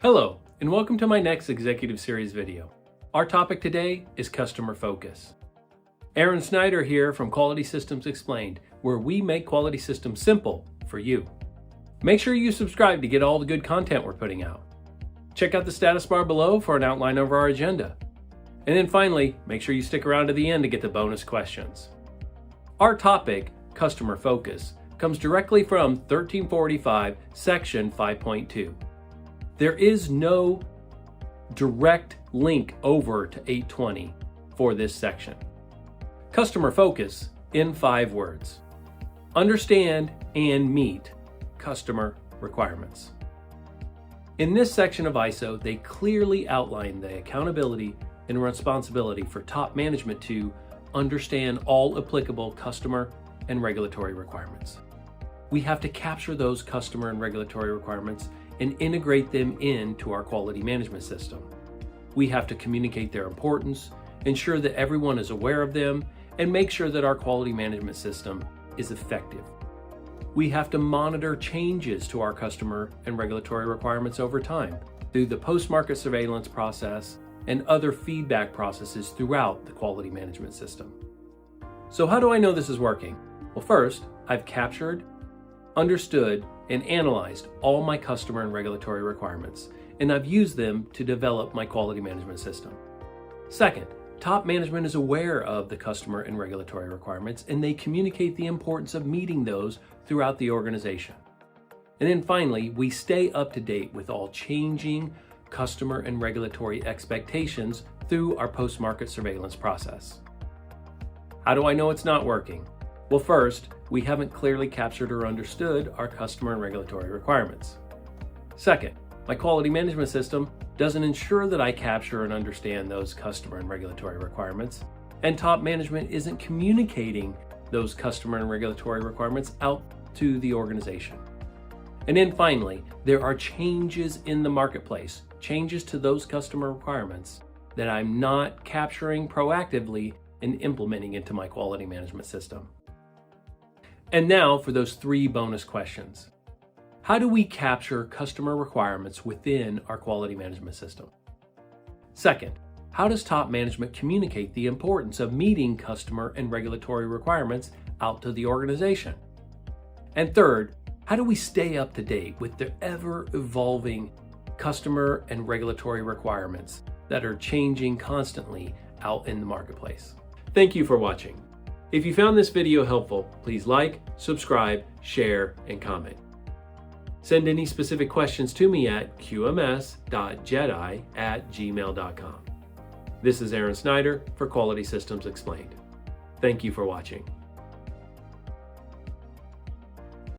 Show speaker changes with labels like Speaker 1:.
Speaker 1: Hello, and welcome to my next Executive Series video. Our topic today is customer focus. Aaron Snyder here from Quality Systems Explained, where we make quality systems simple for you. Make sure you subscribe to get all the good content we're putting out. Check out the status bar below for an outline of our agenda. And then finally, make sure you stick around to the end to get the bonus questions. Our topic, customer focus, comes directly from 1345, section 5.2. There is no direct link over to 820 for this section. Customer focus in 5 words. Understand and meet customer requirements. In this section of ISO, they clearly outline the accountability and responsibility for top management to understand all applicable customer and regulatory requirements. We have to capture those customer and regulatory requirements and integrate them into our quality management system. We have to communicate their importance, ensure that everyone is aware of them, and make sure that our quality management system is effective. We have to monitor changes to our customer and regulatory requirements over time through the post-market surveillance process and other feedback processes throughout the quality management system. So how do I know this is working? Well, first, I've captured, understood, and analyzed all my customer and regulatory requirements, and I've used them to develop my quality management system. Second, top management is aware of the customer and regulatory requirements, and they communicate the importance of meeting those throughout the organization. And then finally, we stay up to date with all changing customer and regulatory expectations through our post-market surveillance process. How do I know it's not working? Well, first, we haven't clearly captured or understood our customer and regulatory requirements. Second, my quality management system doesn't ensure that I capture and understand those customer and regulatory requirements, and top management isn't communicating those customer and regulatory requirements out to the organization. And then finally, there are changes in the marketplace, changes to those customer requirements that I'm not capturing proactively and implementing into my quality management system. And now for those 3 bonus questions. How do we capture customer requirements within our quality management system? Second, how does top management communicate the importance of meeting customer and regulatory requirements out to the organization? And third, how do we stay up to date with the ever-evolving customer and regulatory requirements that are changing constantly out in the marketplace? Thank you for watching. If you found this video helpful, please like, subscribe, share, and comment. Send any specific questions to me at qms.jedi@gmail.com. This is Aaron Snyder for Quality Systems Explained. Thank you for watching.